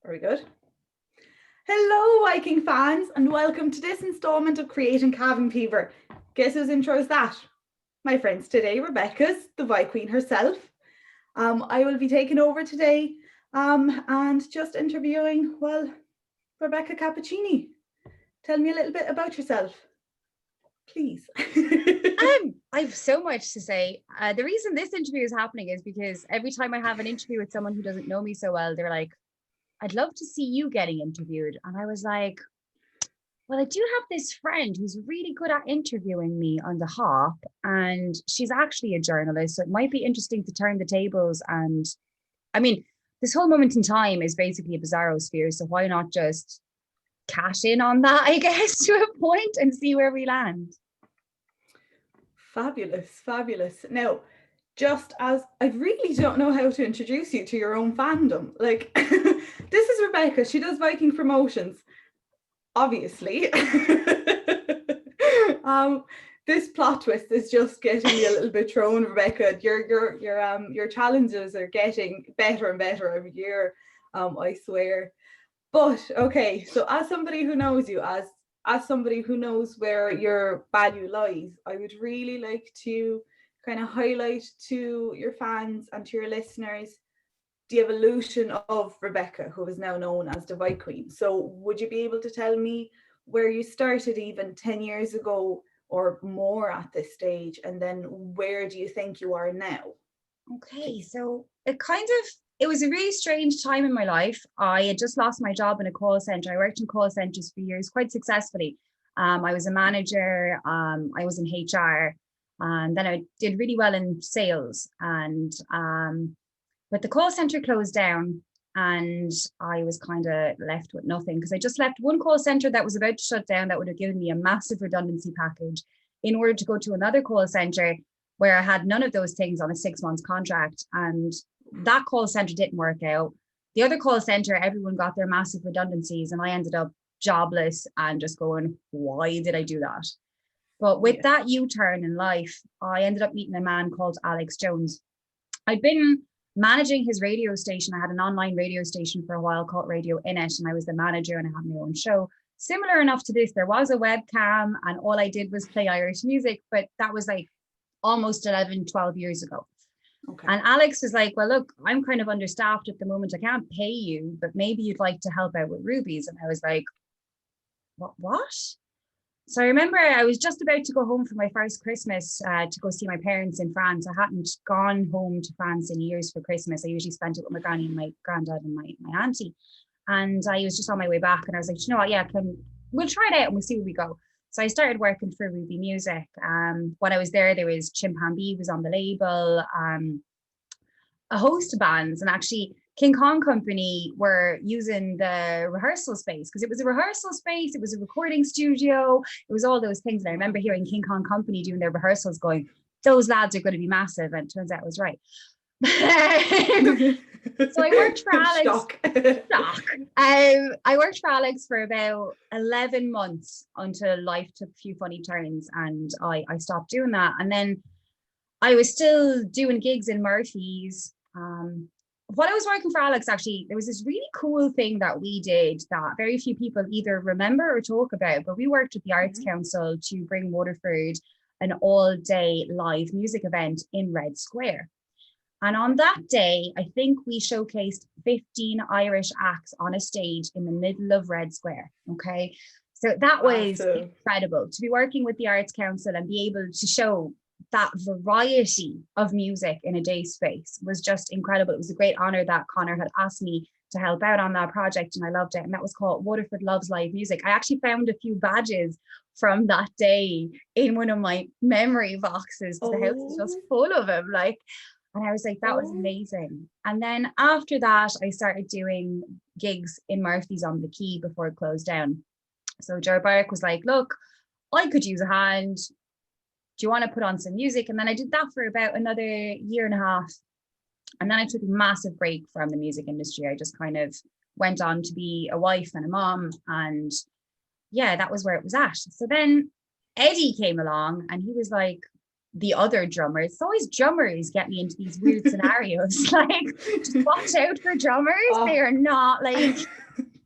Very good. Hello, Viking fans, and welcome to this instalment of Creating Cabin Fever. Guess whose intro is that? My friends today, Rebecca's, the Vi Queen herself. I will be taking over today and just interviewing, Rebecca Cappuccini. Tell me a little bit about yourself, please. I have so much to say. The reason this interview is happening is because every time I have an interview with someone who doesn't know me so well, they're like, I'd love to see you getting interviewed. And I was like, well, I do have this friend who's really good at interviewing me on the hop, and she's actually a journalist. So it might be interesting to turn the tables. And I mean, this whole moment in time is basically a bizarro sphere. So why not just cash in on that, I guess, to a point and see where we land? Fabulous, fabulous. Now, just as I really don't know how to introduce you to your own fandom. Like, this is Rebecca. She does Viking promotions, obviously. This plot twist is just getting me a little bit thrown, Rebecca. Your challenges are getting better and better every year. I swear. But okay, so as somebody who knows you, as somebody who knows where your value lies, I would really like to kind of highlight to your fans and to your listeners the evolution of Rebecca, who is now known as the Vi Queen. So would you be able to tell me where you started even 10 years ago or more at this stage, and then where do you think you are now? Okay, so it was a really strange time in my life. I had just lost my job in a call center. I worked in call centers for years quite successfully. I was a manager, I was in HR, and then I did really well in sales. But the call center closed down, and I was kind of left with nothing because I just left one call center that was about to shut down that would have given me a massive redundancy package in order to go to another call center where I had none of those things on a 6 month contract. And that call center didn't work out. The other call center, everyone got their massive redundancies, and I ended up jobless and just going, why did I do that? But with that U-turn in life, I ended up meeting a man called Alex Jones. I'd been managing his radio station. I had an online radio station for a while called Radio Init, and I was the manager and I had my own show. Similar enough to this, there was a webcam and all I did was play Irish music, but that was like almost 11, 12 years ago. Okay. And Alex was like, well, look, I'm kind of understaffed at the moment. I can't pay you, but maybe you'd like to help out with rubies. And I was like, what? So I remember I was just about to go home for my first Christmas to go see my parents in France. I hadn't gone home to France in years for Christmas. I usually spent it with my granny and my granddad and my auntie. And I was just on my way back and I was like, you know what, yeah, we'll try it out and we'll see where we go. So I started working for Ruby Music. When I was there was Chimpanzee was on the label, a host of bands, and actually King Kong Company were using the rehearsal space because it was a rehearsal space, it was a recording studio, it was all those things. And I remember hearing King Kong Company doing their rehearsals going, those lads are going to be massive. And it turns out I was right. So I worked for Alex. Shock. I worked for Alex for about 11 months until life took a few funny turns and I stopped doing that. And then I was still doing gigs in Murphy's. While I was working for Alex, actually, there was this really cool thing that we did that very few people either remember or talk about, but we worked with the Arts Council to bring Waterford an all-day live music event in Red Square. And on that day, I think we showcased 15 Irish acts on a stage in the middle of Red Square, okay? So that was incredible to be working with the Arts Council and be able to show that variety of music in a day space was just incredible. It was a great honor that Connor had asked me to help out on that project and I loved it. And that was called Waterford Loves Live Music. I actually found a few badges from that day in one of my memory boxes. The house is just full of them. And I was like, that was amazing. And then after that, I started doing gigs in Murphy's on the Quay before it closed down. So Joe Barrick was like, look, I could use a hand. Do you want to put on some music? And then I did that for about another year and a half. And then I took a massive break from the music industry. I just kind of went on to be a wife and a mom. And yeah, that was where it was at. So then Eddie came along and he was like, the other drummers. It's always drummers get me into these weird scenarios. Like, just watch out for drummers. They are not like,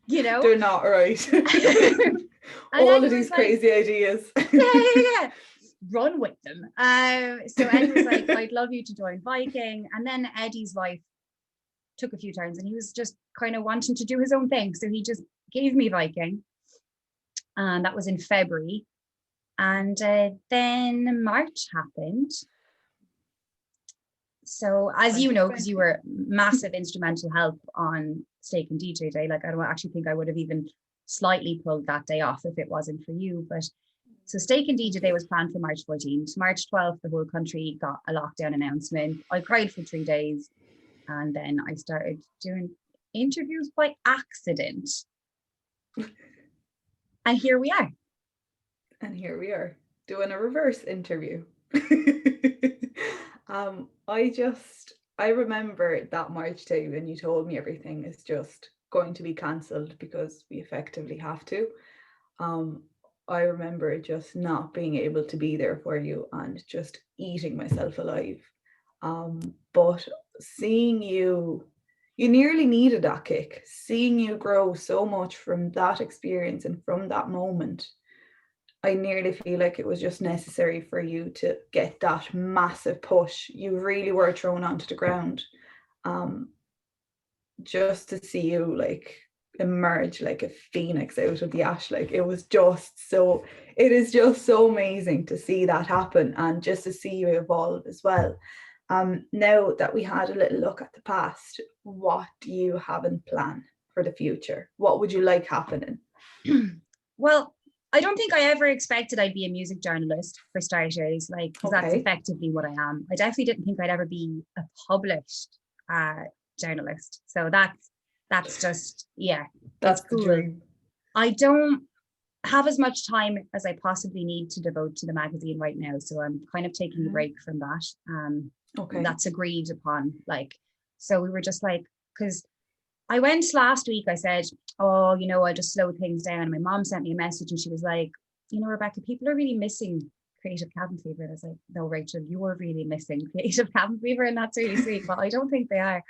you know. They're not right. All of these crazy ideas. Yeah. Run with them. So Eddie was like, I'd love you to join Viking. And then Eddie's life took a few turns and he was just kind of wanting to do his own thing. So he just gave me Viking. And that was in February. And then March happened. So as you know, because you were massive instrumental help on Steak and DJ Day, like I don't actually think I would have even slightly pulled that day off if it wasn't for you. But so Steak and DJ Day was planned for March 14th. March 12th, the whole country got a lockdown announcement. I cried for 3 days. And then I started doing interviews by accident. And here we are. And here we are doing a reverse interview. I remember that March day when you told me everything is just going to be cancelled because we effectively have to. I remember just not being able to be there for you and just eating myself alive. But seeing you nearly needed that kick. Seeing you grow so much from that experience and from that moment, I nearly feel like it was just necessary for you to get that massive push. You really were thrown onto the ground. Just to see you like emerge like a phoenix out of the ash, like it is just so amazing to see that happen and just to see you evolve as well. Now that we had a little look at the past, what do you have in plan for the future? What would you like happening? Well, I don't think I ever expected I'd be a music journalist for starters, like, because that's effectively what I am. I definitely didn't think I'd ever be a published journalist. So that's just, yeah, that's cool. The dream. I don't have as much time as I possibly need to devote to the magazine right now. So I'm kind of taking a break from that. That's agreed upon. Like, so we were just like, because I went last week, I said, oh, you know, I'll just slow things down. My mom sent me a message and she was like, you know, Rebecca, people are really missing Creative Cabin Fever. And I was like, no, Rachel, you're really missing Creative Cabin Fever. And that's really sweet, but I don't think they are.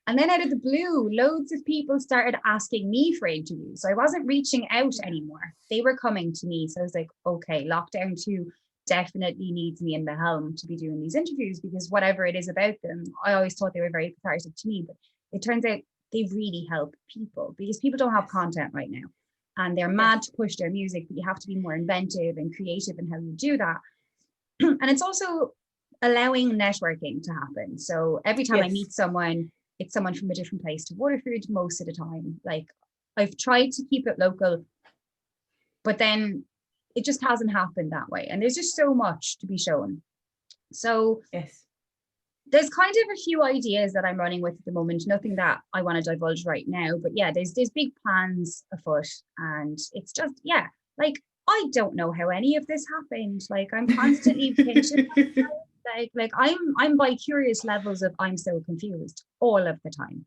And then out of the blue, loads of people started asking me for interviews. So I wasn't reaching out anymore. They were coming to me. So I was like, okay, Lockdown 2 definitely needs me in the helm to be doing these interviews, because whatever it is about them, I always thought they were very cathartic to me, but it turns out they really help people, because people don't have content right now and they're mad to push their music, but you have to be more inventive and creative in how you do that. And it's also allowing networking to happen. So every time I meet someone, it's someone from a different place to Waterford most of the time. Like, I've tried to keep it local, but then it just hasn't happened that way. And there's just so much to be shown. So there's kind of a few ideas that I'm running with at the moment, nothing that I want to divulge right now, but yeah, there's big plans afoot, and it's just, like, I don't know how any of this happened. Like, I'm constantly pinching myself. Like I'm by curious levels of I'm so confused all of the time.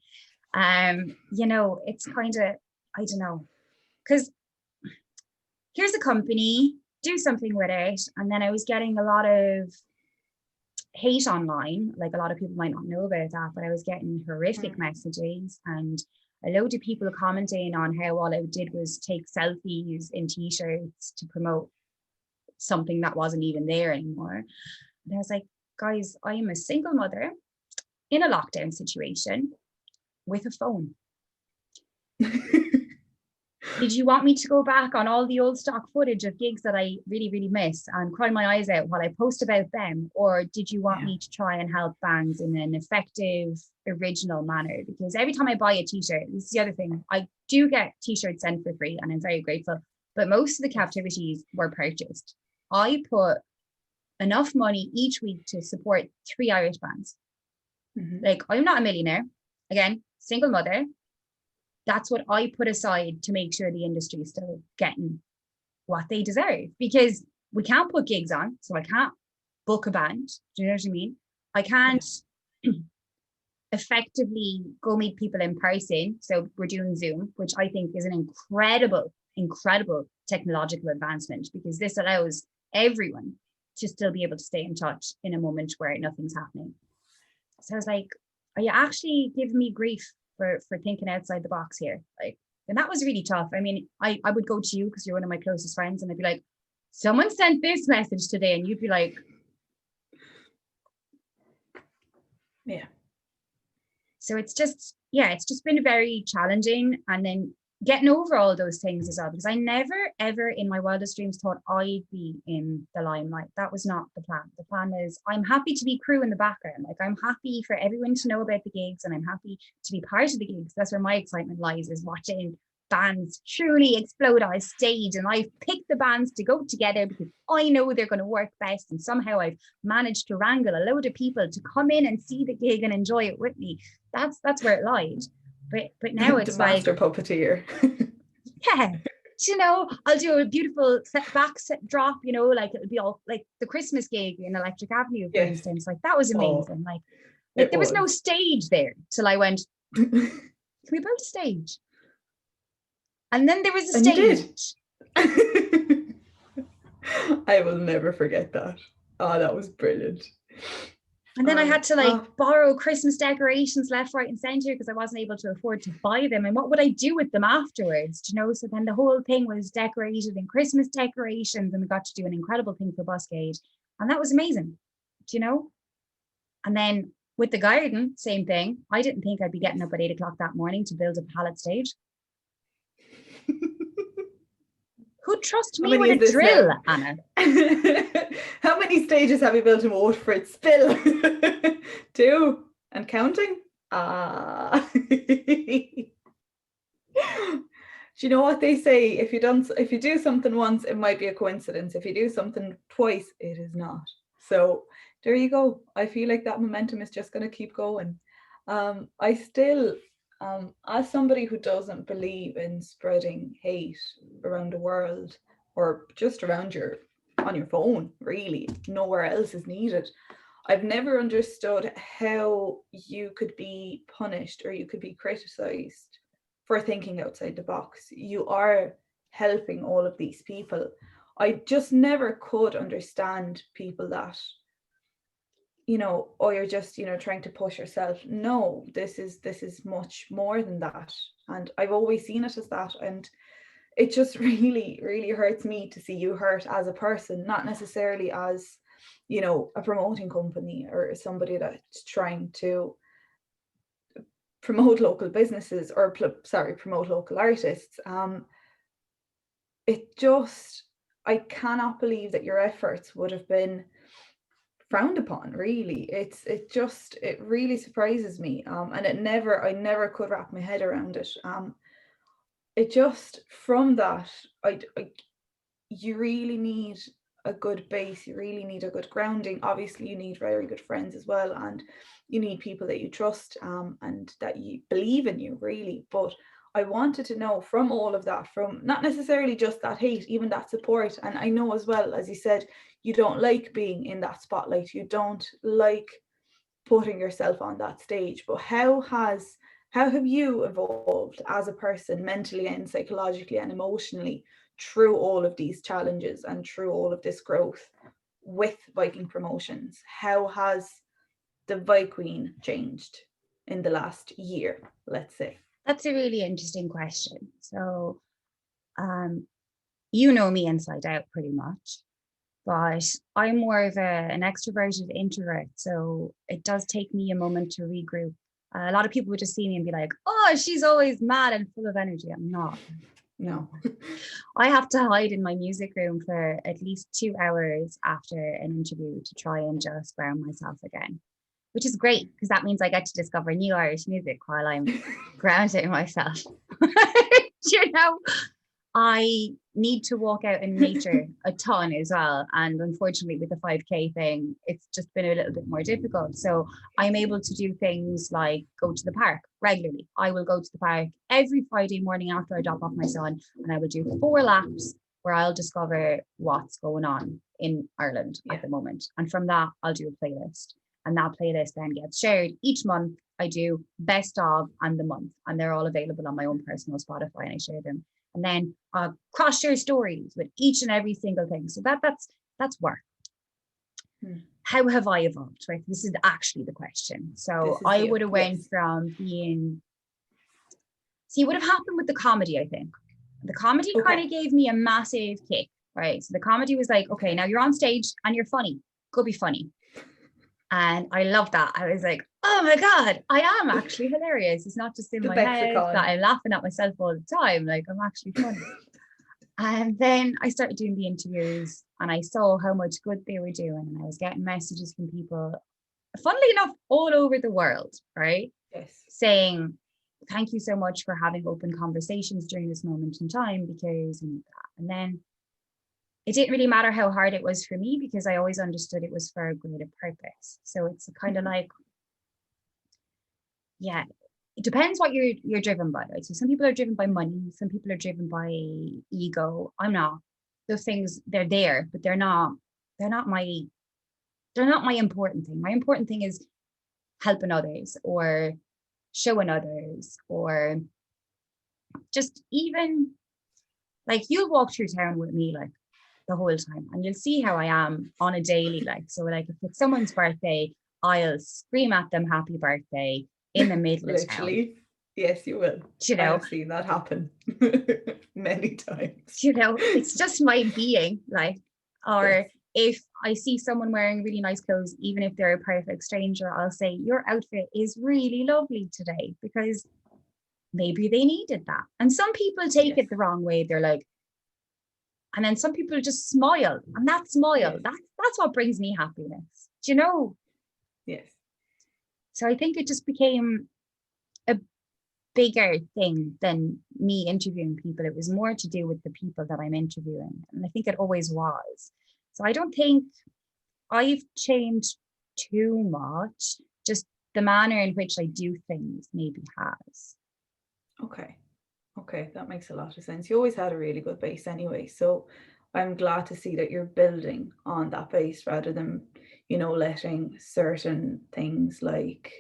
You know, it's kind of, I don't know, because here's a company, do something with it, and then I was getting a lot of hate online. Like, a lot of people might not know about that, but I was getting horrific messages and a load of people commenting on how all I did was take selfies in t-shirts to promote something that wasn't even there anymore. And I was like, guys, I am a single mother in a lockdown situation with a phone. Did you want me to go back on all the old stock footage of gigs that I really, really miss and cry my eyes out while I post about them? Or did you want me to try and help bands in an effective, original manner? Because every time I buy a t-shirt, this is the other thing, I do get t-shirts sent for free and I'm very grateful, but most of the captivities were purchased. I put enough money each week to support 3 Irish bands. Like, I'm not a millionaire. Again, single mother. That's what I put aside to make sure the industry is still getting what they deserve, because we can't put gigs on. So I can't book a band. Do you know what I mean? I can't effectively go meet people in person. So we're doing Zoom, which I think is an incredible technological advancement, because this allows everyone to still be able to stay in touch in a moment where nothing's happening. So I was like, are you actually giving me grief for thinking outside the box here? Like, and that was really tough. I mean, I would go to you because you're one of my closest friends, and I'd be like, someone sent this message today, and you'd be like, yeah. So it's just been very challenging. And then getting over all those things as well, because I never, ever in my wildest dreams thought I'd be in the limelight. That was not the plan. The plan is I'm happy to be crew in the background. Like, I'm happy for everyone to know about the gigs, and I'm happy to be part of the gigs. That's where my excitement lies, is watching bands truly explode on a stage. And I've picked the bands to go together because I know they're going to work best. And somehow I've managed to wrangle a load of people to come in and see the gig and enjoy it with me. That's where it lied. But now it's the master puppeteer. Yeah, you know, I'll do a beautiful back drop, you know, like it'll be all like the Christmas gig in Electric Avenue, for instance. Like, that was amazing. Like there was no stage there till I went, can we build a stage? And then there was a stage. I will never forget that. Oh, that was brilliant. And then I had to borrow Christmas decorations left, right, and center because I wasn't able to afford to buy them. And what would I do with them afterwards? You know, so then the whole thing was decorated in Christmas decorations, and we got to do an incredible thing for Buscade. And that was amazing, you know? And then with the garden, same thing. I didn't think I'd be getting up at 8 o'clock that morning to build a pallet stage. Who'd trust me with a drill, now? Anna? How many stages have you built in Waterford? Spill. 2 and counting. Do you know what they say? If you do something once, it might be a coincidence. If you do something twice, it is not. So there you go. I feel like that momentum is just going to keep going. I still, as somebody who doesn't believe in spreading hate around the world, or just around on your phone, really, nowhere else is needed. I've never understood how you could be punished or you could be criticized for thinking outside the box. You are helping all of these people. I just never could understand people that, you know, oh, you're just, you know, trying to push yourself. No, this is much more than that. And I've always seen it as that. And it just really, really hurts me to see you hurt as a person, not necessarily as, you know, a promoting company or somebody that's trying to promote local businesses or promote local artists. It just, I cannot believe that your efforts would have been frowned upon, really. It really surprises me. And I never could wrap my head around it. It just, from that, you really need a good base. You really need a good grounding. Obviously, you need very good friends as well, and you need people that you trust and that you believe in you, really. But I wanted to know from all of that, from not necessarily just that hate, even that support. And I know as well, as you said, you don't like being in that spotlight. You don't like putting yourself on that stage. But how have you evolved as a person, mentally and psychologically and emotionally, through all of these challenges and through all of this growth with Viking Promotions? How has the Viqueen changed in the last year, let's say? That's a really interesting question. So, you know me inside out pretty much, but I'm more of an extroverted introvert. So it does take me a moment to regroup. A lot of people would just see me and be like, oh, she's always mad and full of energy. I'm not. No. I have to hide in my music room for at least 2 hours after an interview to try and just ground myself again, which is great because that means I get to discover new Irish music while I'm grounding myself. You know, I need to walk out in nature a ton as well. And unfortunately, with the 5K thing, it's just been a little bit more difficult. So I'm able to do things like go to the park regularly. I will go to the park every Friday morning after I drop off my son, and I will do 4 laps where I'll discover what's going on in Ireland at the moment. And from that, I'll do a playlist. And that playlist then gets shared each month. I do best of and the month, and they're all available on my own personal Spotify, and I share them. And then cross share stories with each and every single thing. So that's work. how have I evolved, right? This is actually the question. So I would have went from being, see, it would have happened with the comedy, I think. The comedy kind of gave me a massive kick, right? So the comedy was like, okay, now you're on stage and you're funny. Go be funny. And I love that. I was like, oh my God, I am actually hilarious. It's not just in my head that I'm laughing at myself all the time. Like, I'm actually funny. And then I started doing the interviews and I saw how much good they were doing. And I was getting messages from people, funnily enough, all over the world, right? Yes. Saying, thank you so much for having open conversations during this moment in time, because we need that. And then it didn't really matter how hard it was for me, because I always understood it was for a greater purpose. So it's kind of like, yeah, it depends what you're driven by, right? So some people are driven by money, some people are driven by ego. I'm not. Those things, they're there, but they're not my important thing. My important thing is helping others, or showing others, or just even like, you'll walk through town with me like the whole time and you'll see how I am on a daily, like, so like if it's someone's birthday, I'll scream at them happy birthday in the middle of town. Yes, you will. You know, I've seen that happen many times. You know, it's just my being, like, or if I see someone wearing really nice clothes, even if they're a perfect stranger, I'll say, your outfit is really lovely today, because maybe they needed that. And some people take it the wrong way. They're like, and then some people just smile, and that smile, that's what brings me happiness. Do you know? Yes. So I think it just became a bigger thing than me interviewing people. It was more to do with the people that I'm interviewing. And I think it always was. So I don't think I've changed too much. Just the manner in which I do things maybe has. Okay, that makes a lot of sense. You always had a really good base anyway. So I'm glad to see that you're building on that base, rather than, you know, letting certain things like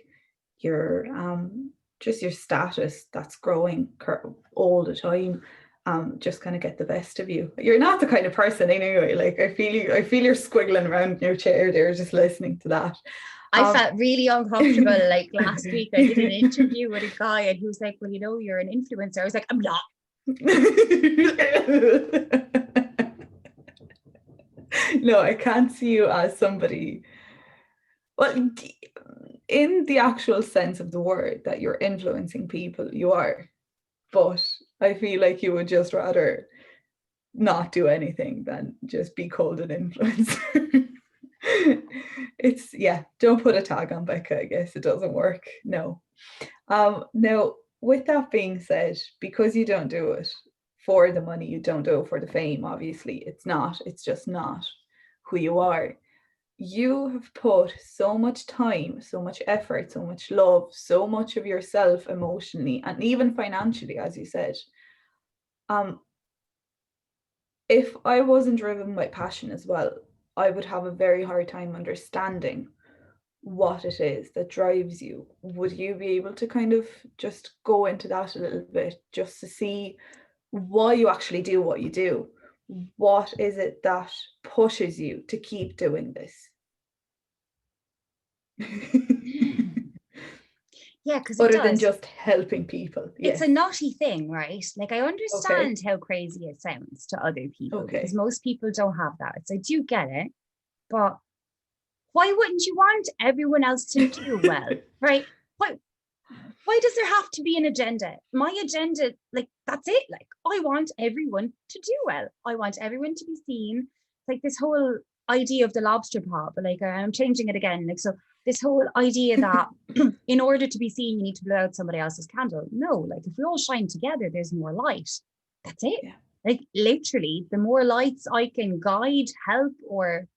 your just your status that's growing all the time just kind of get the best of you. You're not the kind of person anyway. Like, I feel you're squiggling around in your chair there just listening to that. I felt really uncomfortable. Like last week, I did an interview with a guy and he was like, well, you know, you're an influencer. I was like, I'm not. No, I can't see you as somebody, well, in the actual sense of the word, that you're influencing people, you are. But I feel like you would just rather not do anything than just be called an influencer. It's, don't put a tag on Becca. I guess it doesn't work. No. Now, with that being said, because you don't do it for the money, you don't do it for the fame, obviously it's just not who you are. You have put so much time, so much effort, so much love, so much of yourself emotionally and even financially, as you said. If I wasn't driven by passion as well, I would have a very hard time understanding what it is that drives you. Would you be able to kind of just go into that a little bit, just to see why you actually do what you do? What is it that pushes you to keep doing this? Yeah, because other than just helping people. It's a naughty thing, right? Like, I understand how crazy it sounds to other people, because most people don't have that. So I do get it, but why wouldn't you want everyone else to do well, right? Why does there have to be an agenda? My agenda, like, that's it. Like, I want everyone to do well. I want everyone to be seen. Like this whole idea of the lobster pot, but like, I'm changing it again. Like, so this whole idea that in order to be seen, you need to blow out somebody else's candle. No, like, if we all shine together, there's more light. That's it. Yeah. Like, literally, the more lights I can guide, help, or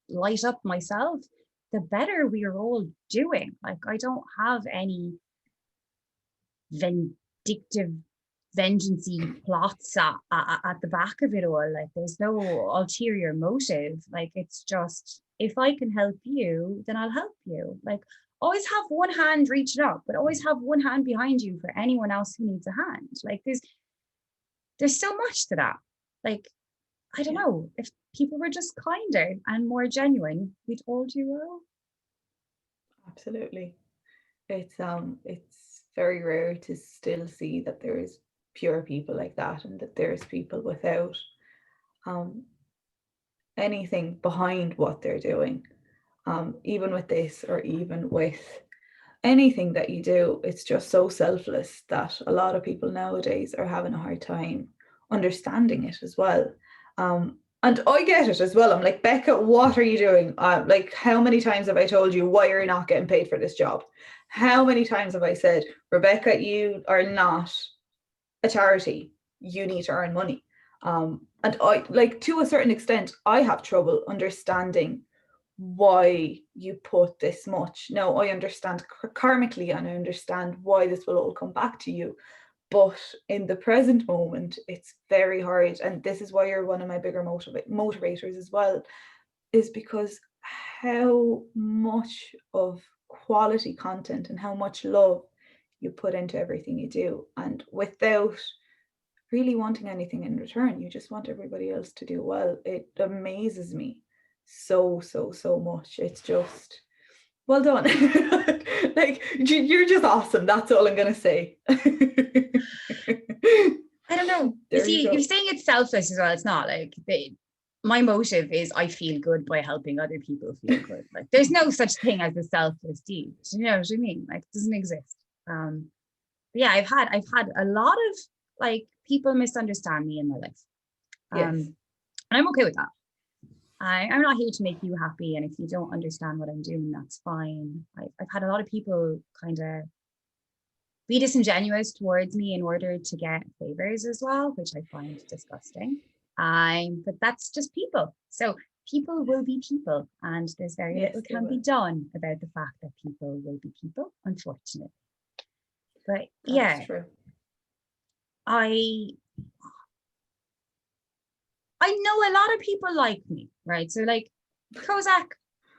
light up myself, the better we are all doing. Like, I don't have any vindictive, vengeance-y plots at the back of it all. Like, there's no ulterior motive. Like, it's just, if I can help you, then I'll help you. Like, always have one hand reaching up, but always have one hand behind you for anyone else who needs a hand. Like, there's so much to that. Like, I don't know, if people were just kinder and more genuine, we'd all do well. Absolutely. It's very rare to still see that there is pure people like that, and that there's people without um, anything behind what they're doing. Even with this, or even with anything that you do, it's just so selfless that a lot of people nowadays are having a hard time understanding it as well. And I get it as well. I'm like, Becca, what are you doing? Like, how many times have I told you why you're not getting paid for this job? How many times have I said, Rebecca, you are not a charity. You need to earn money. And I, like, to a certain extent, I have trouble understanding why you put this much. Now, I understand karmically, and I understand why this will all come back to you. But in the present moment, it's very hard. And this is why you're one of my bigger motivators as well, is because how much of quality content and how much love you put into everything you do. And without really wanting anything in return, you just want everybody else to do well. It amazes me so much. It's just, well done. Like, you're just awesome. That's all I'm gonna say. I don't know. There See, you you're go. saying it's selfless as well. It's not like my motive is I feel good by helping other people feel good. Like, there's no such thing as a selfless deed. You know what I mean? Like, it doesn't exist. But yeah, I've had a lot of like people misunderstand me in my life. Yes. And I'm okay with that. I'm not here to make you happy, and if you don't understand what I'm doing, that's fine. I've had a lot of people kind of be disingenuous towards me in order to get favors as well, which I find disgusting. But that's just people. So people will be people, and there's very Yes, little they can be will. done about the fact that people will be people, unfortunately. But That's yeah, true. I know a lot of people like me, right? So like Kozak,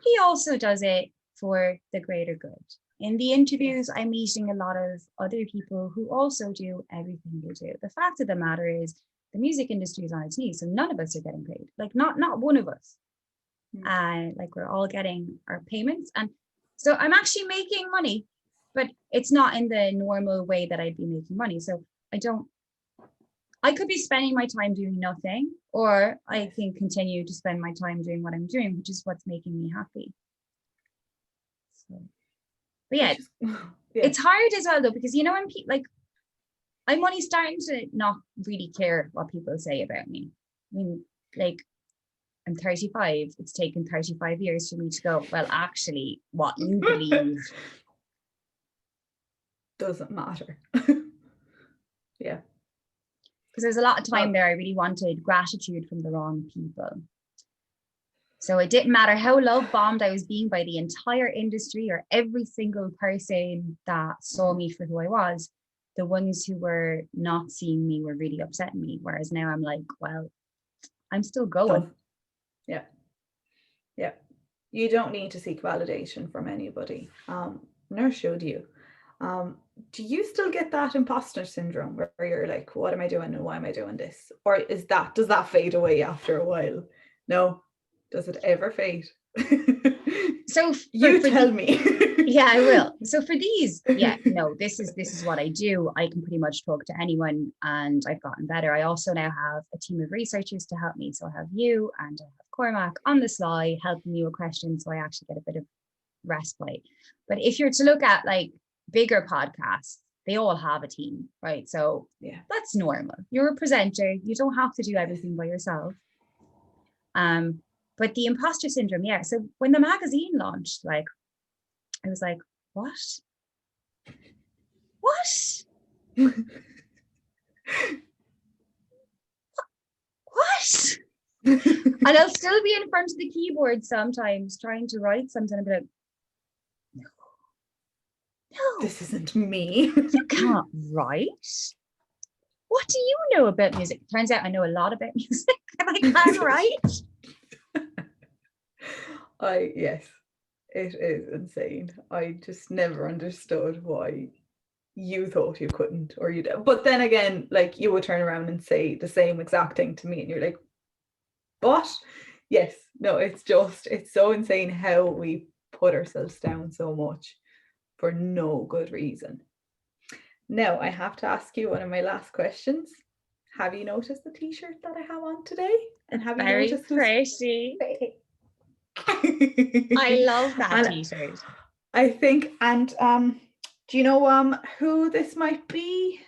he also does it for the greater good. In the interviews, I'm meeting a lot of other people who also do everything they do. The fact of the matter is the music industry is on its knees, so none of us are getting paid. Like not one of us. Like we're all getting our payments. And so I'm actually making money, but it's not in the normal way that I'd be making money. So I could be spending my time doing nothing, or I can continue to spend my time doing what I'm doing, which is what's making me happy. So, but yeah, it's hard as well though, because you know, when people like, I'm only starting to not really care what people say about me. I mean, like, I'm 35. It's taken 35 years for me to go, well, actually, what you believe doesn't matter. Yeah. Because there's a lot of time there I really wanted gratitude from the wrong people. So it didn't matter how love bombed I was being by the entire industry or every single person that saw me for who I was. The ones who were not seeing me were really upsetting me. Whereas now I'm like, well, I'm still going. Yeah. Yeah. You don't need to seek validation from anybody. Nor should you. Do you still get that imposter syndrome where you're like, what am I doing and why am I doing this? Or does that fade away after a while? No. Does it ever fade? So you tell me. Yeah, I will. So for these, yeah, no, this is what I do. I can pretty much talk to anyone, and I've gotten better. I also now have a team of researchers to help me. So I have you and I have Cormac on the sly helping me with questions, so I actually get a bit of respite. But if you're to look at like bigger podcasts, they all have a team, right? So yeah, that's normal. You're a presenter. You don't have to do everything by yourself. But the imposter syndrome, yeah. So when the magazine launched, like, I was like, what? What? What? And I'll still be in front of the keyboard sometimes trying to write something and be like, no, this isn't me. You can't write. What do you know about music? Turns out I know a lot about music and I can write. Yes, it is insane. I just never understood why you thought you couldn't, or you did. But then again, like, you would turn around and say the same exact thing to me and you're like, But yes, no, it's so insane how we put ourselves down so much for no good reason. Now, I have to ask you one of my last questions. Have you noticed the t-shirt that I have on today? And have you Very noticed pretty. I I love that t-shirt. I think, and do you know who this might be?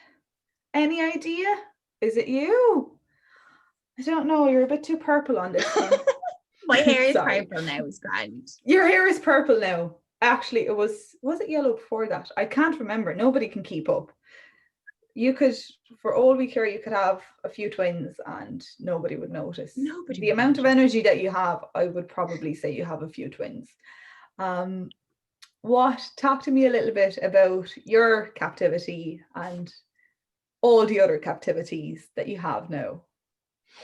Any idea? Is it you? I don't know. You're a bit too purple on this one. My hair is purple now. It's grand. Your hair is purple now. Actually, it was it yellow before that? I can't remember. Nobody can keep up. You could, for all we care, you could have a few twins and nobody would notice. The amount of energy that you have, I would probably say you have a few twins. Talk to me a little bit about your captivity and all the other captivities that you have now.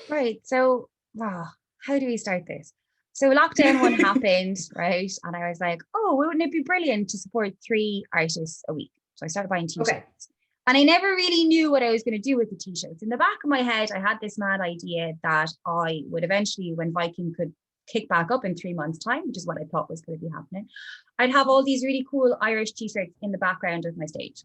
Right. So, wow, how do we start this? So lockdown one happened, right? And I was like, oh, wouldn't it be brilliant to support 3 artists a week? So I started buying t-shirts. Okay. And I never really knew what I was going to do with the t-shirts. In the back of my head, I had this mad idea that I would eventually, when Viking could kick back up in 3 months' time, which is what I thought was going to be happening, I'd have all these really cool Irish t-shirts in the background of my stage.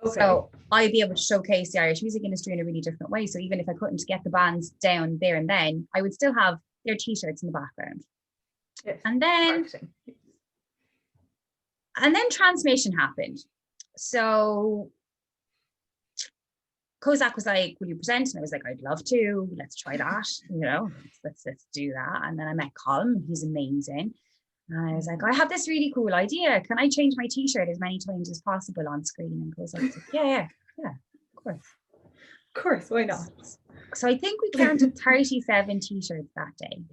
Okay. So I'd be able to showcase the Irish music industry in a really different way. So even if I couldn't get the bands down there and then, I would still have their t-shirts in the background. Yes. And then transformation happened. So Kozak was like, will you present? And I was like, I'd love to. Let's try that. Let's do that. And then I met Colin. He's amazing. And I was like, I have this really cool idea. Can I change my t-shirt as many times as possible on screen? And Kozak was like, yeah, of course. Of course, why not? So I think we counted 37 t-shirts that day.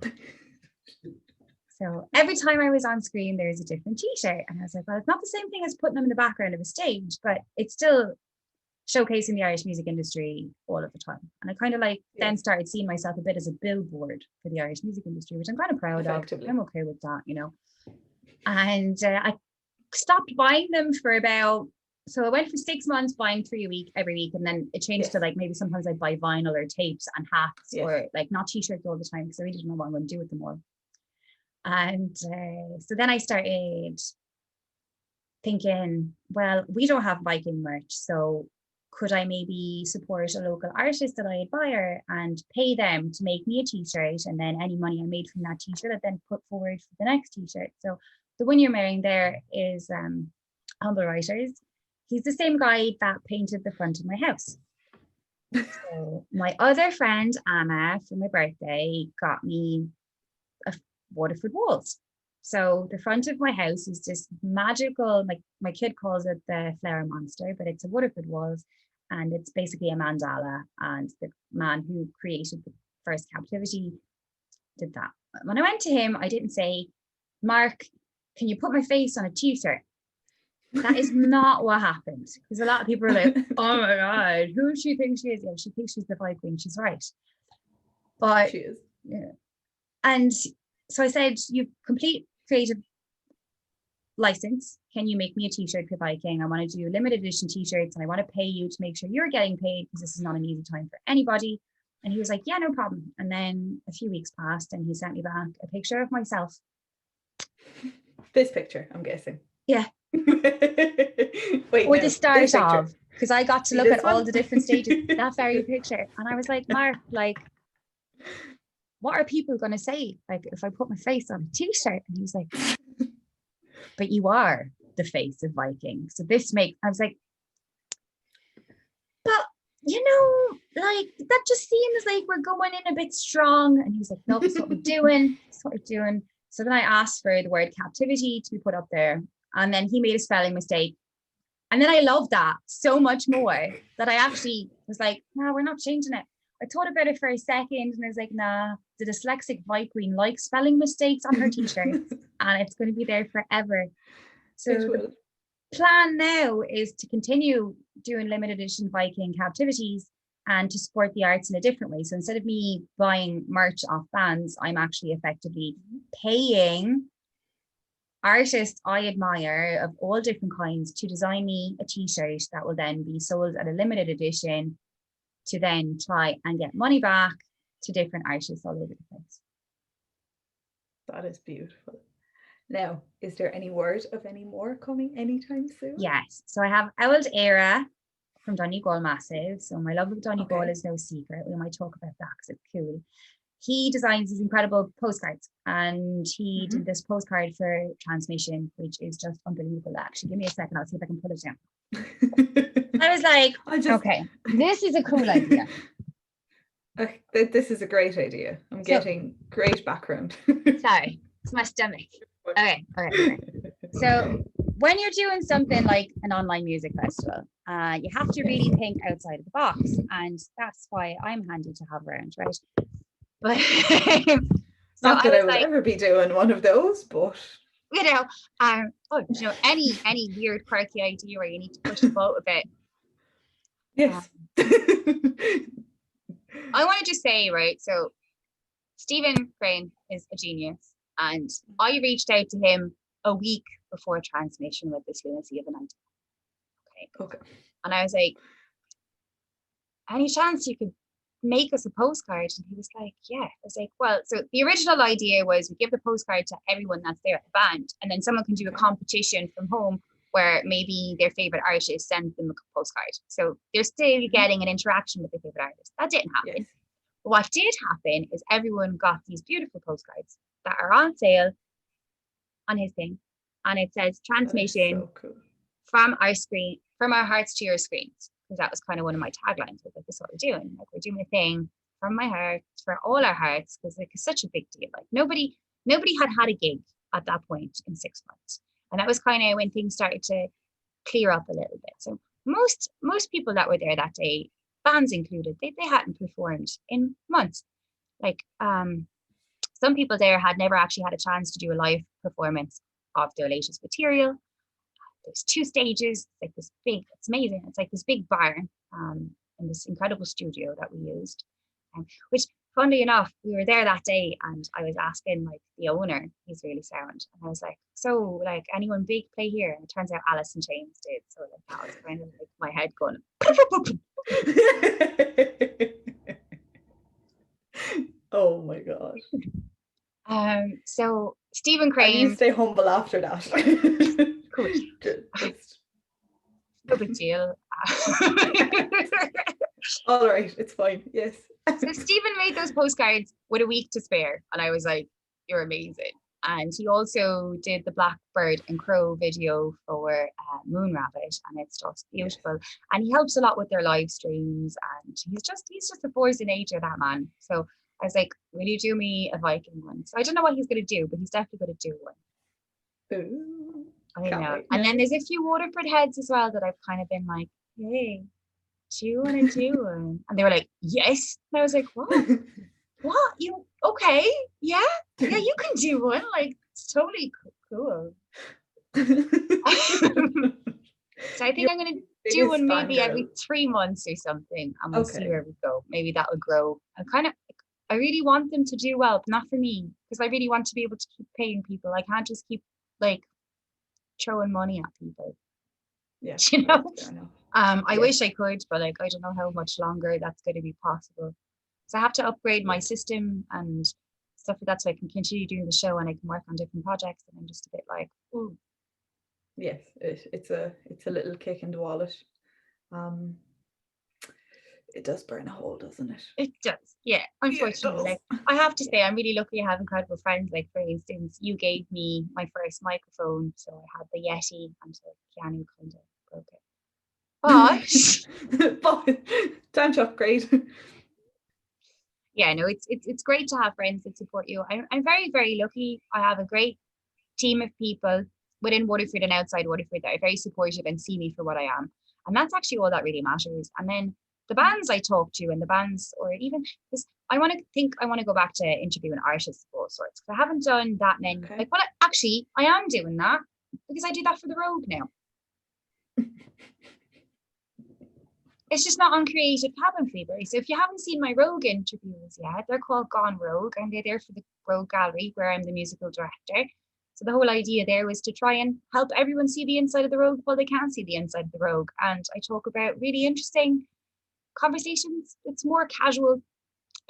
So every time I was on screen, there's a different t-shirt. And I was like, well, it's not the same thing as putting them in the background of a stage, but it's still showcasing the Irish music industry all of the time. And I kind of then started seeing myself a bit as a billboard for the Irish music industry, which I'm kind of proud of. I'm okay with that, And I stopped buying them for so I went for 6 months buying 3 every week. And then it changed to maybe sometimes I'd buy vinyl or tapes and hats or not t-shirts all the time because I really didn't know what I'm going to do with them all. And so then I started thinking, well, we don't have Viking merch, so could I maybe support a local artist that I admire and pay them to make me a t-shirt, and then any money I made from that t-shirt I then put forward for the next t-shirt. So the one you're wearing there is Humble Writers. He's the same guy that painted the front of my house. So my other friend Anna, for my birthday, got me a Waterford walls. So the front of my house is this magical, my kid calls it the flower monster, but it's a Waterford walls, and it's basically a mandala, and the man who created the first captivity did that. When I went to him, I didn't say, Mark, can you put my face on a t-shirt? That is not what happened, because a lot of people are like, oh my God, who does she think she is? Yeah, she thinks she's the Viking Queen. She's right. But she is. Yeah. And so I said, you complete creative license. Can you make me a t-shirt for Viking? I want to do limited edition t-shirts, and I want to pay you to make sure you're getting paid, because this is not an easy time for anybody. And he was like, yeah, no problem. And then a few weeks passed and he sent me back a picture of myself. This picture, I'm guessing. Yeah. Wait, or the start of, because I got to look at all the different stages, that very picture. And I was like, Mark, what are people going to say? If I put my face on a t-shirt? And he was like, but you are the face of Viking. So this I was like, but that just seems like we're going in a bit strong. And he was like, no, that's what we're doing. That's what we're doing. So then I asked for the word captivity to be put up there. And then he made a spelling mistake. And then I loved that so much more that I actually was like, no, we're not changing it. I thought about it for a second and I was like, nah, the dyslexic Viking Queen likes spelling mistakes on her t-shirts and it's going to be there forever. So the plan now is to continue doing limited edition Viking Captivities and to support the arts in a different way. So instead of me buying merch off bands, I'm actually effectively paying artists I admire of all different kinds to design me a t-shirt that will then be sold at a limited edition to then try and get money back to different artists all over the place. That is beautiful. Now, is there any word of any more coming anytime soon? Yes. So I have Old Era from Donegal Massive. So my love of Donegal Okay. is no secret. We might talk about that because it's cool. He designs these incredible postcards, and he did this postcard for Transmission, which is just unbelievable. Actually, give me a second. I'll see if I can pull it down. I was like, okay, this is a cool idea. This is a great idea. I'm getting great background. Sorry, it's my stomach. Okay. So when you're doing something like an online music festival, you have to really think outside of the box, and that's why I'm handy to have around, right? But not that I will ever be doing one of those, but you know, any weird quirky idea where you need to push the boat a bit. Yes. I want to just say, right, so Stephen Crane is a genius, and I reached out to him a week before Transmission with this lunacy of an idea. Okay. And I was like, any chance you could make us a postcard? And he was like, yeah. I was like, well, so the original idea was we give the postcard to everyone that's there at the band, and then someone can do a competition from home where maybe their favorite artist sends them a postcard. So they're still getting an interaction with their favorite artist. That didn't happen. Yes. But what did happen is everyone got these beautiful postcards that are on sale on his thing. And it says Transmission from our hearts to your screens. Because that was kind of one of my taglines. Like, this is what we're doing. Like, we're doing a thing from my heart for all our hearts, because like it's such a big deal. Like nobody had a gig at that point in 6 months. And that was kind of when things started to clear up a little bit. So most people that were there that day, bands included, they hadn't performed in months. Like some people there had never actually had a chance to do a live performance of their latest material. There's 2 stages, like this big, it's amazing. It's like this big barn in this incredible studio that we used. Which, funnily enough, we were there that day and I was asking like the owner, he's really sound. And I was like, so like anyone big play here? And it turns out Alice in Chains did. So like that was kind of like my head going. Oh my God. So Stephen Crane. And you stay humble after that. Cool. No big deal. All right, it's fine. Yes. So Stephen made those postcards with a week to spare, and I was like, "You're amazing." And he also did the Blackbird and Crow video for Moon Rabbit, and it's just beautiful. Yes. And he helps a lot with their live streams, and he's just a force of nature, that man. So I was like, "Will you do me a Viking one?" So I don't know what he's going to do, but he's definitely going to do one. Ooh, I know. And then there's a few Waterford heads as well that I've kind of been like, "Hey, do you want to do one?" And they were like, "Yes." And I was like, "What? What? You okay? Yeah, you can do one. Like, it's totally cool." So I think I'm gonna do one maybe every 3 months or something, and we'll see where we go. Maybe that will grow. I really want them to do well, but not for me, because I really want to be able to keep paying people. I can't just keep like throwing money at people. Yeah, you know. I wish I could, but like I don't know how much longer that's going to be possible. So I have to upgrade my system and stuff like that so I can continue doing the show and I can work on different projects. And I'm just a bit like, ooh. Yes, it's a little kick in the wallet. It does burn a hole, doesn't it? It does, yeah. Unfortunately, like I have to say, I'm really lucky I have incredible friends. Like for instance, you gave me my first microphone, so I had the Yeti, and so Keanu kind of broke it. But time to upgrade. Yeah, no, it's great to have friends that support you. I'm very, very lucky. I have a great team of people within Waterford and outside Waterford that are very supportive and see me for what I am. And that's actually all that really matters. And then the bands I talk to and the bands, or even because I want to go back to interviewing artists of all sorts. Because I haven't done that many. Okay. Like, well, actually, I am doing that because I do that for the Rogue now. It's just not on Creative Cabin Fever. So if you haven't seen my Rogue interviews yet, they're called Gone Rogue, and they're there for the Rogue Gallery, where I'm the musical director. So the whole idea there was to try and help everyone see the inside of the Rogue while they can't see the inside of the Rogue. And I talk about really interesting conversations. It's more casual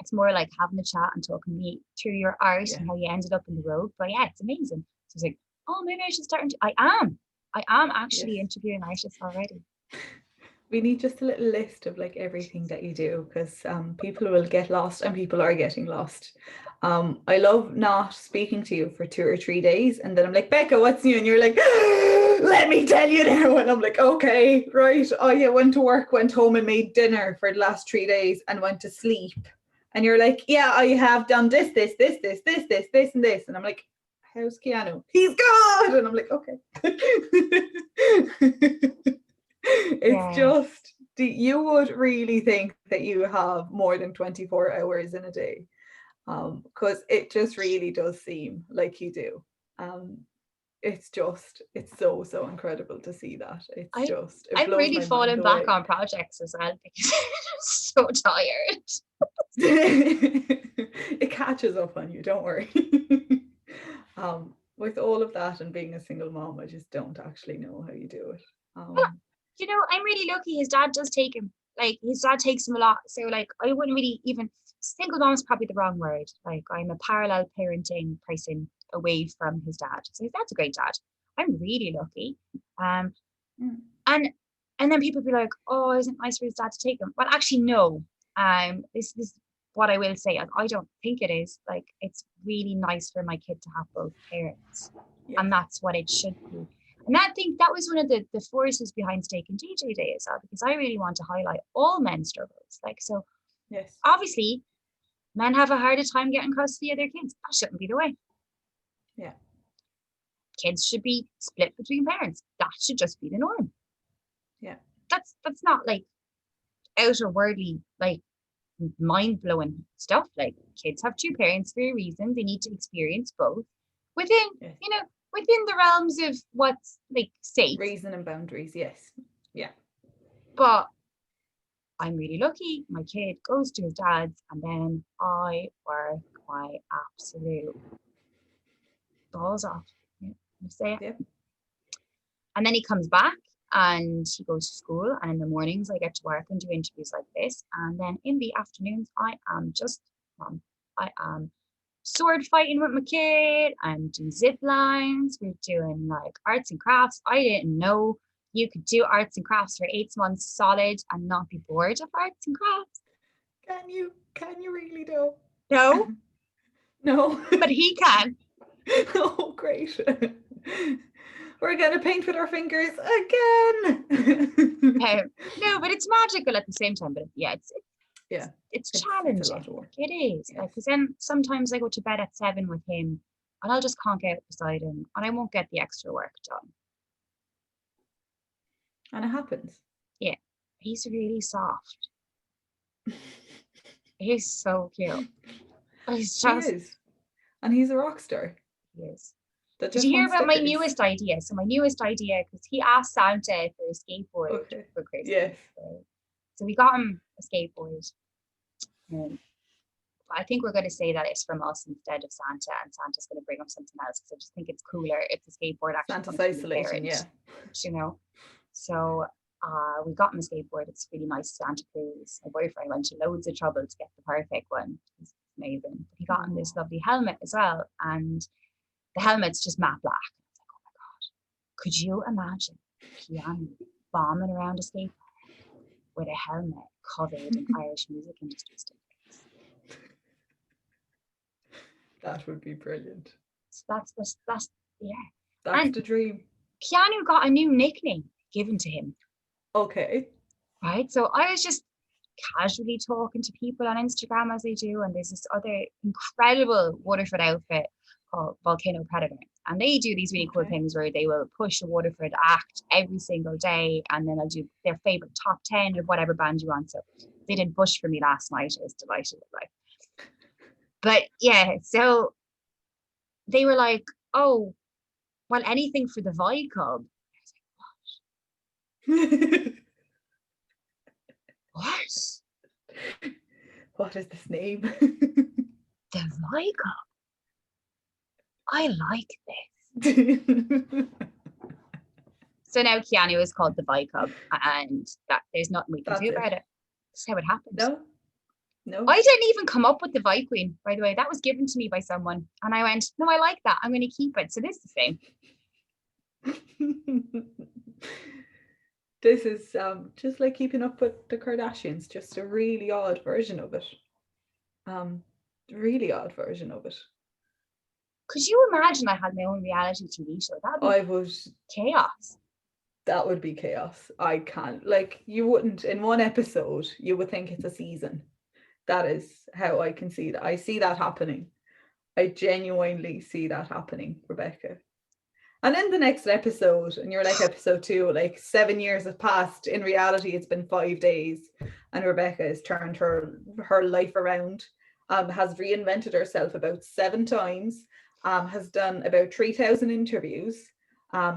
It's more like having a chat and talking me through your art Yeah. and how you ended up in the road. But yeah, it's amazing. So it's like, oh, maybe I should start. I am actually Yes. interviewing artists already. We need just a little list of like everything that you do, because people will get lost, and people are getting lost. I love not speaking to you for 2 or 3 days, and then I'm like, Becca, what's new? And you're like, let me tell you now. And I'm like, okay, right. Oh yeah, went to work, went home and made dinner for the last 3 days and went to sleep. And you're like, yeah, I have done this, this, this, this, this, this, this, and this. And I'm like, how's Keanu? He's good. And I'm like, okay. It's Yeah. just, you would really think that you have more than 24 hours in a day, because it just really does seem like you do. It's so incredible to see that. It I'm blows really my mind falling back away. on projects as well because I'm so tired. It catches up on you, don't worry. With all of that and being a single mom, I just don't actually know how you do it. You know, I'm really lucky. His dad does take him. Like his dad takes him a lot. So like I wouldn't really even single mom is probably the wrong word. Like I'm a parallel parenting person away from his dad. So his dad's a great dad. I'm really lucky. And then people be like, oh, isn't it nice for his dad to take him? Well, actually, no. This is what I will say. I don't think it is. Like it's really nice for my kid to have both parents. Yes. And that's what it should be. And I think that was one of the forces behind Steak and DJ Day as well, because I really want to highlight all men's struggles. Like, so Yes. obviously, men have a harder time getting custody of their kids. That shouldn't be the way. Yeah. Kids should be split between parents. That should just be the norm. Yeah. That's not like outer worldly, like mind blowing stuff. Like kids have two parents for a reason. They need to experience both within, Yes. you know, within the realms of what's like safe. Reason and boundaries, yes. Yeah. But I'm really lucky. My kid goes to his dad's, and then I work my absolute balls off. Yeah, say it. Yeah. And then he comes back and he goes to school. And in the mornings, I get to work and do interviews like this. And then in the afternoons, I am just mom. I am sword fighting with my kid. I'm doing zip lines. We're doing like arts and crafts. I didn't know you could do arts and crafts for 8 months solid and not be bored of arts and crafts. Can you really do? No. No. But he can. Oh, great. We're going to paint with our fingers again. No, but it's magical at the same time. But yeah, it's challenging. It's a lot of work. It is. Yes. Like, because then sometimes I go to bed at 7 with him and I'll just conk out beside him and I won't get the extra work done. And it happens. Yeah. He's really soft. He's so cute. He's just, he is. And he's a rock star. He is. Did you hear about my newest idea? So my newest idea, because he asked Santa for a skateboard for Christmas. Yes. So we got him a skateboard. I think we're going to say that it's from us instead of Santa, and Santa's going to bring him something else because I just think it's cooler if the skateboard actually Santa's isolating, yeah. You know, so we got him a skateboard. It's really nice Santa Cruz. My boyfriend went to loads of trouble to get the perfect one. It's amazing. But he got him this lovely helmet as well, and the helmet's just matte black. I was like, oh my god, could you imagine Keanu bombing around a skate park with a helmet covered in Irish music industry stickers? That would be brilliant. So that's yeah. That's the dream. Keanu got a new nickname given to him. Okay. Right. So I was just casually talking to people on Instagram as they do, and there's this other incredible Waterford outfit called Volcano Predator. And they do these really cool things where they will push a Waterford act every single day, and then they'll do their favorite top 10 of whatever band you want. So they did Bush for me last night. I was delighted with life. But yeah, so they were like, oh, well, anything for the Vi Club. I was like, what? What? What is this name? The Vi Club. I like this. So now Keanu is called the Vi Club, and that there's nothing we can do about it. That's how it happens. No. No. I didn't even come up with the Vi Queen, by the way. That was given to me by someone. And I went, no, I like that. I'm going to keep it. So this is the same. This is just like Keeping Up with the Kardashians, just a really odd version of it. Really odd version of it. Could you imagine I had my own reality TV show? That would be chaos. That would be chaos. I can't. Like, you wouldn't, in one episode, you would think it's a season. That is how I can see that. I see that happening. I genuinely see that happening, Rebecca. And in the next episode, and you're like episode 2, like 7 years have passed. In reality, it's been 5 days, and Rebecca has turned her life around. Has reinvented herself about 7 times. Has done about 3,000 interviews.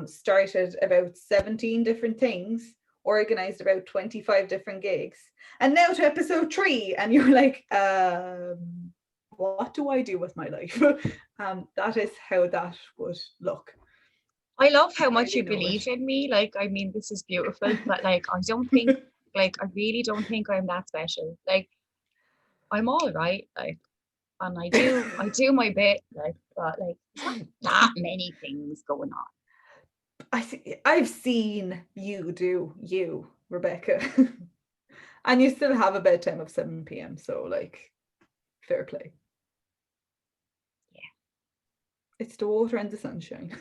Started about 17 different things. Organized about 25 different gigs. And now to episode 3, and you're like, what do I do with my life? That is how that would look. I love how much you believe in me. Like, I mean, this is beautiful, but like, I don't think, like, I really don't think I'm that special. Like, I'm all right, like, and I do my bit, like, but like, not that many things going on. I've seen you do you, Rebecca. And you still have a bedtime of 7 p.m. So, like, fair play. Yeah. It's the water and the sunshine.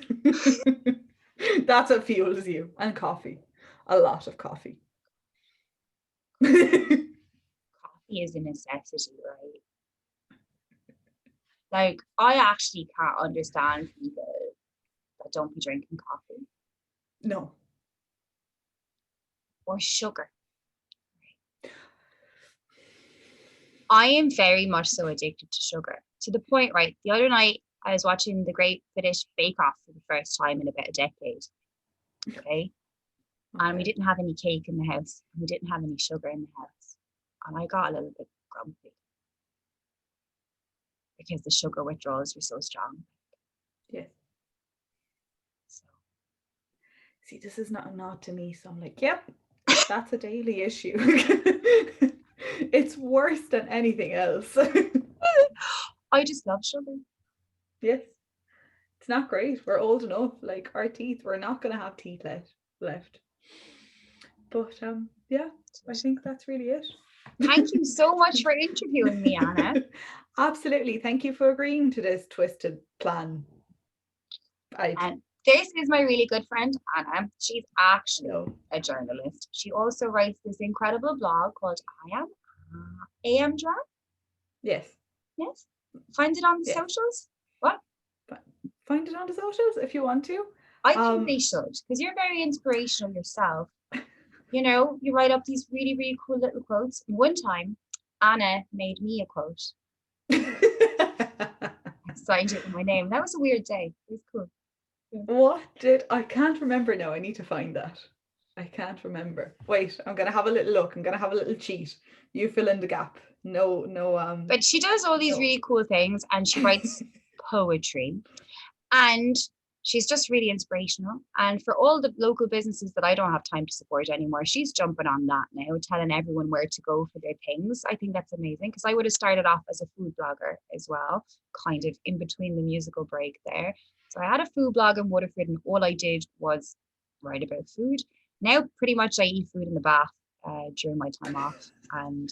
That's what fuels you. And coffee. A lot of coffee. Coffee is a necessity, right? Like, I actually can't understand people that don't be drinking coffee. No. Or sugar. I am very much so addicted to sugar, to the point, right? The other night, I was watching the Great British Bake Off for the first time in about a decade. Okay. And we didn't have any cake in the house. We didn't have any sugar in the house. And I got a little bit grumpy because the sugar withdrawals were so strong. Yeah. So, see, this is not a nod to me. So I'm like, yep, that's a daily issue. It's worse than anything else. I just love sugar. Yes. It's not great. We're old enough. Like, our teeth, we're not going to have teeth left. But yeah, I think that's really it. Thank you so much for interviewing me, Anna. Absolutely. Thank you for agreeing to this twisted plan. And this is my really good friend, Anna. She's actually a journalist. She also writes this incredible blog called AM Drag. Yes. Yes. Find it on the socials. What? Find it on the socials if you want to. I think they should, because you're very inspirational yourself. You know, you write up these really, really cool little quotes. And one time, Anna made me a quote. I signed it with my name. That was a weird day. It was cool. Yeah. I can't remember now. I need to find that. I can't remember. Wait, I'm gonna have a little look. I'm gonna have a little cheat. You fill in the gap. No. But she does all these really cool things, and she writes poetry, and she's just really inspirational. And for all the local businesses that I don't have time to support anymore, she's jumping on that now, telling everyone where to go for their things. I think that's amazing, because I would have started off as a food blogger as well, kind of in between the musical break there. So I had a food blog in Waterford, and all I did was write about food. Now, pretty much I eat food in the bath during my time off and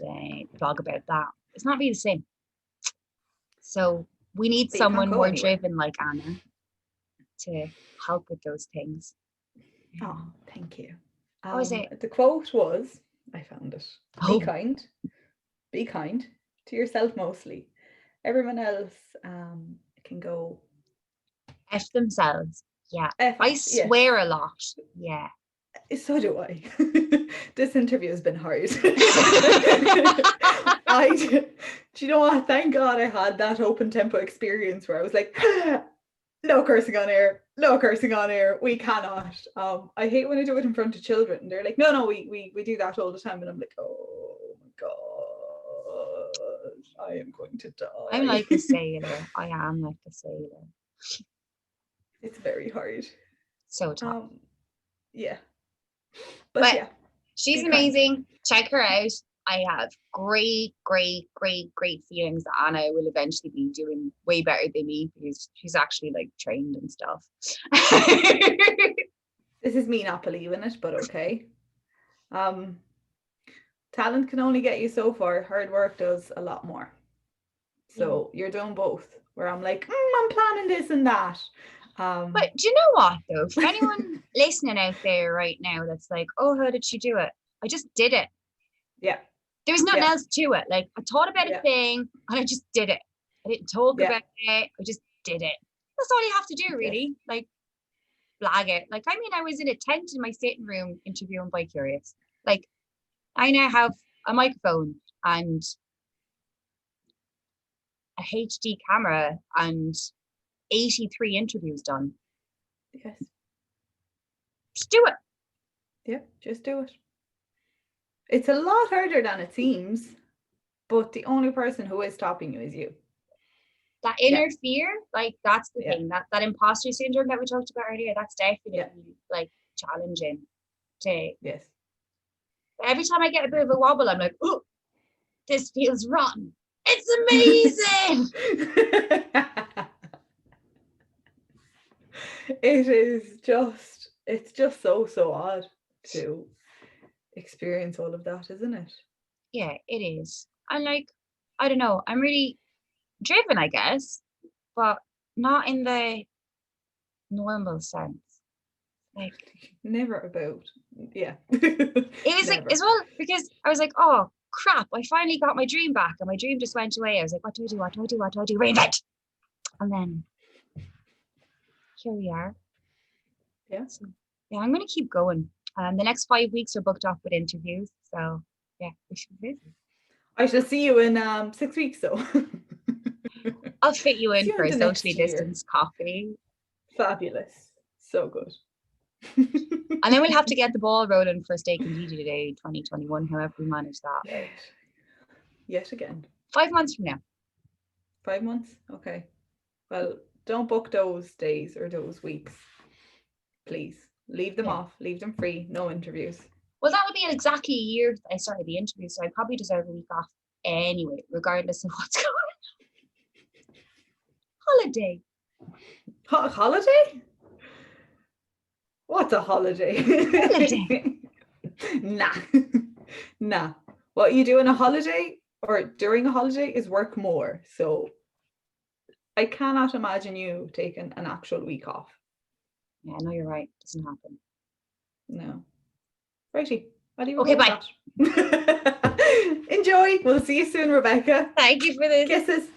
blog about that. It's not really the same. So we need someone more driven like Anna to help with those things. Oh, thank you. What was it? The quote was, I found it. Be kind. Be kind to yourself mostly. Everyone else can go F themselves. Yeah. I swear a lot. Yeah. So do I. This interview has been hard. Do you know what? Thank God I had that open tempo experience where I was like, no cursing on air, no cursing on air. We cannot. I hate when I do it in front of children. They're like, no, we do that all the time. And I'm like, oh my God, I am going to die. I'm like a sailor. I am like a sailor. It's very hard. So tough. Yeah. But yeah. She's amazing. Check her out. I have great feelings that Anna will eventually be doing way better than me because she's actually like trained and stuff. This is me not believing it, but okay. Talent can only get you so far. Hard work does a lot more. So you're doing both. Where I'm like, I'm planning this and that. But do you know what though? For anyone listening out there right now that's like, oh, how did she do it? I just did it. Yeah. There was nothing else to it. Like I thought about a thing and I just did it. I didn't talk about it. I just did it. That's all you have to do, really. Like blag it. Like, I mean, I was in a tent in my sitting room interviewing By Curious. Like, I now have a microphone and a HD camera and 83 interviews done. Yes. Just do it. Yeah, just do it. It's a lot harder than it seems, but the only person who is stopping you is you. That inner fear, like that's the thing. That imposter syndrome that we talked about earlier, that's definitely like challenging to. Yes. Every time I get a bit of a wobble, I'm like, oh, this feels rotten. It's amazing. It's just so odd to experience all of that, isn't it? Yeah, it is. And like, I don't know, I'm really driven, I guess, but not in the normal sense. Like, never about, it was never. Like as well, because I was like, oh crap, I finally got my dream back, and my dream just went away. I was like, what do I do? Reinvent. And then here we are. Yeah. So, yeah, I'm gonna keep going. The next 5 weeks are booked up with interviews, so yeah, we should be busy. I shall see you in 6 weeks though. I'll fit you in for a socially distanced coffee. Fabulous. So good. And then we'll have to get the ball rolling for Steak and DJ Day 2021, however we manage that. Right? Yet again. 5 months from now. 5 months? Okay. Well, don't book those days or those weeks. Please. Leave them off. Leave them free. No interviews. Well, that would be exactly a year I started the interview, so I probably deserve a week off anyway, regardless of what's going on. Holiday. Holiday? What's a holiday? Holiday. Nah. What you do on a holiday or during a holiday is work more. So I cannot imagine you taking an actual week off. Yeah, no, you're right. It doesn't happen. No. Righty. Okay, bye. Enjoy. We'll see you soon, Rebecca. Thank you for this. Kisses.